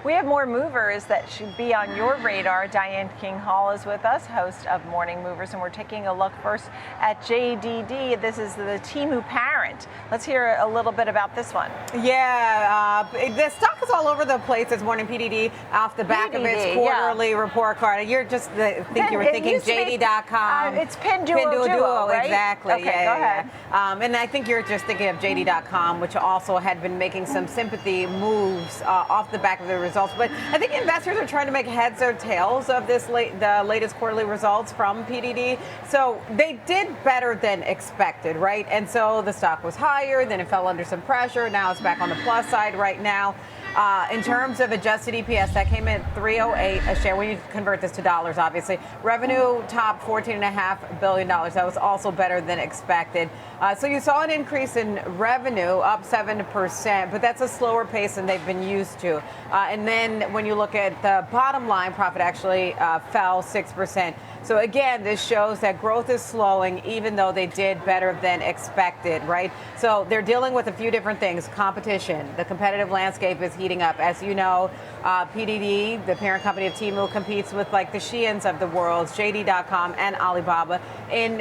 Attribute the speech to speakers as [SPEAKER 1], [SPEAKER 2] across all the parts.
[SPEAKER 1] We have more movers that should be on your radar. Diane King Hall is with us, host of Morning Movers, and we're taking a look first at JDD. This is the Temu parent. Let's hear a little bit about this one.
[SPEAKER 2] Yeah, the stock is all over the place this morning. PDD off the back of its quarterly report card. You're just you were thinking JD.com.
[SPEAKER 1] It's Pinduoduo, right?
[SPEAKER 2] Exactly.
[SPEAKER 1] Okay, go ahead.
[SPEAKER 2] And I think you're just thinking of JD.com, which also had been making some sympathy moves off the back of the results. But I think investors are trying to make heads or tails of the latest quarterly results from PDD. So they did better than expected, right? And so the stock was higher, then it fell under some pressure. Now it's back on the plus side right now. In terms of adjusted EPS, that came in at $3.08 a share. When you convert this to dollars, obviously. Revenue topped $14.5 billion. That was also better than expected. So you saw an increase in revenue, up 7%, but that's a slower pace than they've been used to. And then when you look at the bottom line, profit actually fell 6%. So again, this shows that growth is slowing, even though they did better than expected, right? So they're dealing with a few different things. Competition, the competitive landscape is heating up. As you know, PDD, the parent company of Temu, competes with like the Sheins of the world, JD.com and Alibaba in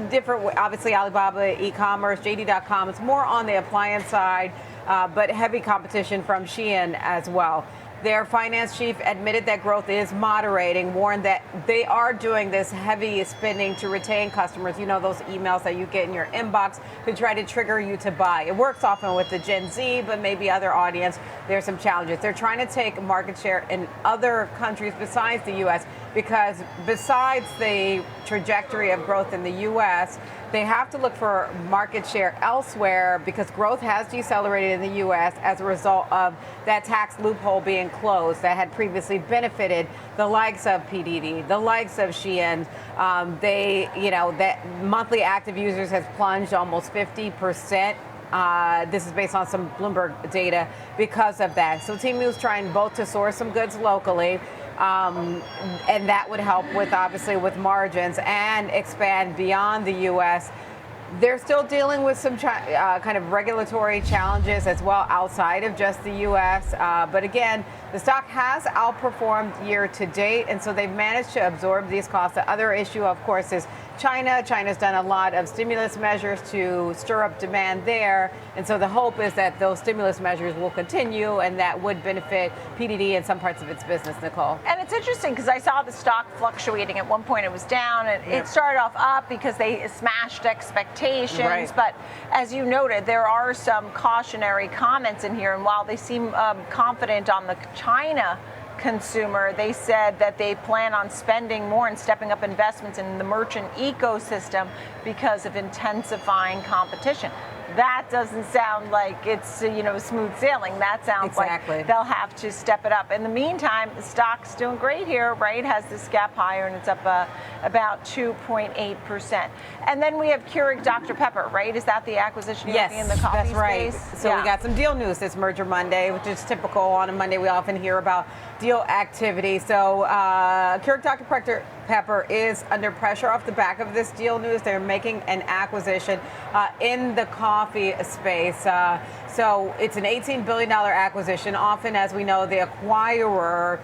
[SPEAKER 2] different, obviously Alibaba e-commerce, JD.com is more on the appliance side, but heavy competition from Shein as well. Their finance chief admitted that growth is moderating, warned that they are doing this heavy spending to retain customers. You know, those emails that you get in your inbox to try to trigger you to buy. It works often with the Gen Z, but maybe other audience. There's some challenges. They're trying to take market share in other countries besides the U.S. because besides the trajectory of growth in the U.S., they have to look for market share elsewhere because growth has decelerated in the U.S. as a result of that tax loophole being closed that had previously benefited the likes of PDD, the likes of Shein. That monthly active users has plunged almost 50%. This is based on some Bloomberg data because of that. So Temu is trying both to source some goods locally, and that would help with obviously with margins and expand beyond the U.S. They're still dealing with some kind of regulatory challenges as well outside of just the U.S. But again, the stock has outperformed year to date, and so they've managed to absorb these costs. The other issue, of course, is China. China's done a lot of stimulus measures to stir up demand there, and so the hope is that those stimulus measures will continue, and that would benefit PDD and some parts of its business, Nicole.
[SPEAKER 1] And it's interesting because I saw the stock fluctuating. At one point it was down, and it started off up because they smashed expectations. Right. But as you noted, there are some cautionary comments in here, and while they seem confident on the China consumer, they said that they plan on spending more and stepping up investments in the merchant ecosystem because of intensifying competition. That doesn't sound like it's smooth sailing. That sounds like they'll have to step it up. In the meantime, the stock's doing great here, right? Has this gap higher, and it's up about 2.8%. And then we have Keurig Dr Pepper, right? Is that the acquisition you're making in the coffee space?
[SPEAKER 2] That's right. So we got some deal news this merger Monday, which is typical. On a Monday, we often hear about deal activity. So Keurig Dr Pepper is under pressure off the back of this deal news. They're making an acquisition in the coffee space. So it's an $18 billion acquisition. Often, as we know, the acquirer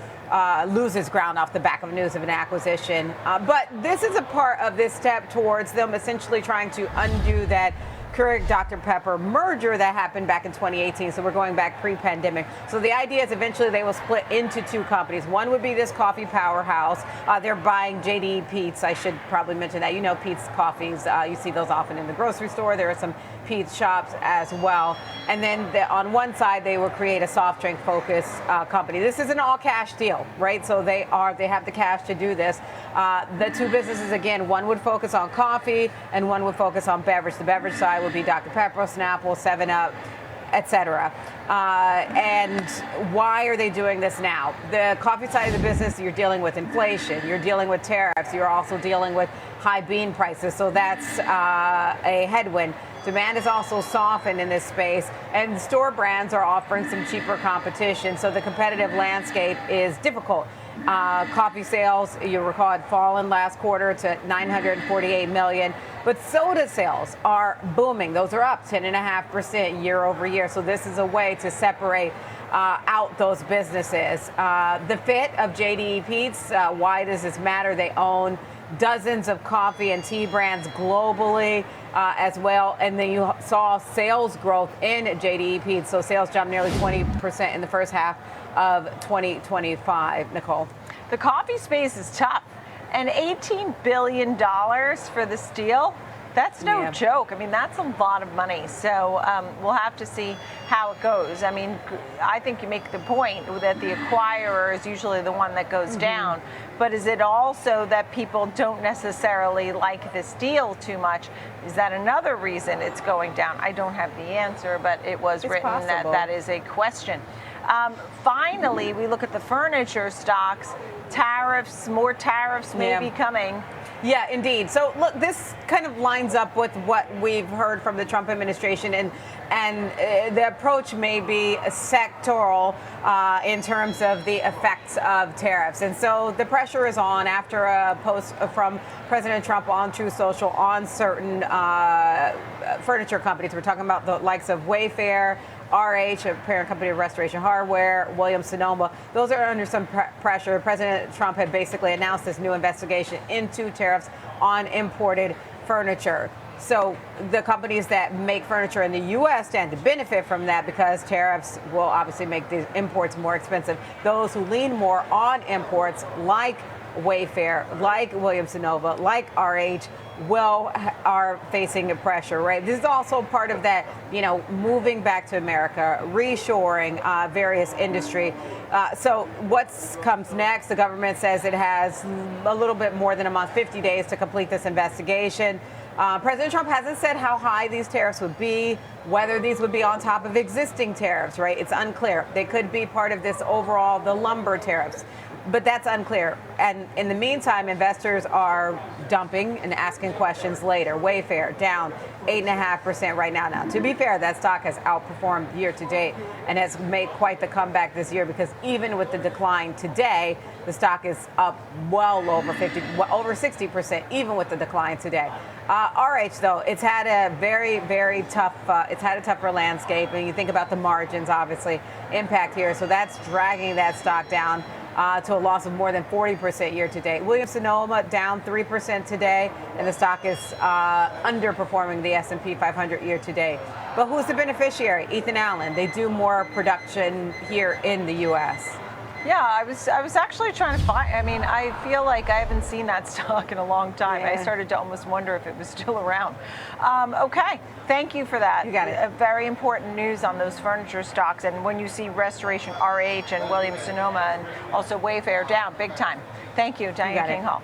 [SPEAKER 2] loses ground off the back of news of an acquisition. But this is a part of this step towards them essentially trying to undo that Keurig Dr Pepper merger that happened back in 2018. So we're going back pre-pandemic. So the idea is eventually they will split into two companies. One would be this coffee powerhouse. They're buying JD Peet's. I should probably mention that. You know Peet's coffees. You see those often in the grocery store. There are some Peet's shops as well. And then on one side, they will create a soft drink focused company. This is an all cash deal, right? So they have the cash to do this. The two businesses, again, one would focus on coffee and one would focus on beverage. The beverage side would be Dr Pepper, Snapple, 7-Up, etc. And why are they doing this now? The coffee side of the business, you're dealing with inflation, you're dealing with tariffs, you're also dealing with high bean prices, so that's a headwind. Demand is also softened in this space, and store brands are offering some cheaper competition, so the competitive landscape is difficult. Coffee sales, you recall, had fallen last quarter to $948 million, but soda sales are booming. Those are up 10.5% year over year. So this is a way to separate out those businesses. The fit of JDE Peet's, why does this matter? They own dozens of coffee and tea brands globally as well. And then you saw sales growth in JDE Peet's. So sales jumped nearly 20% in the first half of 2025. Nicole.
[SPEAKER 1] The coffee space is tough. And $18 billion for this deal, that's no joke. I mean, that's a lot of money. So we'll have to see how it goes. I mean, I think you make the point that the acquirer is usually the one that goes down. But is it also that people don't necessarily like this deal too much? Is that another reason it's going down? I don't have the answer, but it was written that that is a question. Finally, we look at the furniture stocks. Tariffs, more tariffs may be coming.
[SPEAKER 2] Yeah, indeed. So look, this kind of lines up with what we've heard from the Trump administration, and the approach may be sectoral in terms of the effects of tariffs. And so the pressure is on after a post from President Trump on Truth Social on certain furniture companies. We're talking about the likes of Wayfair, RH, a parent company of Restoration Hardware, Williams-Sonoma. Those are under some pressure. President Trump had basically announced this new investigation into tariffs on imported furniture. So the companies that make furniture in the U.S. stand to benefit from that because tariffs will obviously make these imports more expensive. Those who lean more on imports, like Wayfair, like Williams-Sonoma, like RH, are facing a pressure, right? This is also part of that, moving back to America, reshoring various industry. So what comes next? The government says it has a little bit more than a month, 50 days to complete this investigation. President Trump hasn't said how high these tariffs would be, whether these would be on top of existing tariffs, right? It's unclear. They could be part of this overall, the lumber tariffs. But that's unclear. And in the meantime, investors are dumping and asking questions later. Wayfair down 8.5% right now. Now, to be fair, that stock has outperformed year to date and has made quite the comeback this year because even with the decline today, the stock is up well over 60%, even with the decline today. RH, though, it's had a very, very tough, it's had a tougher landscape. And you think about the margins, obviously, impact here. So that's dragging that stock down to a loss of more than 40% year to date. Williams-Sonoma down 3% today, and the stock is underperforming the S&P 500 year to date. But who's the beneficiary? Ethan Allen. They do more production here in the U.S.
[SPEAKER 1] Yeah, I was actually trying to find. I mean, I feel like I haven't seen that stock in a long time. I started to almost wonder if it was still around. Okay, thank you for that.
[SPEAKER 2] You got it.
[SPEAKER 1] Very important news on those furniture stocks. And when you see Restoration, RH, and Williams-Sonoma, and also Wayfair down big time. Thank you, Diane King Hall.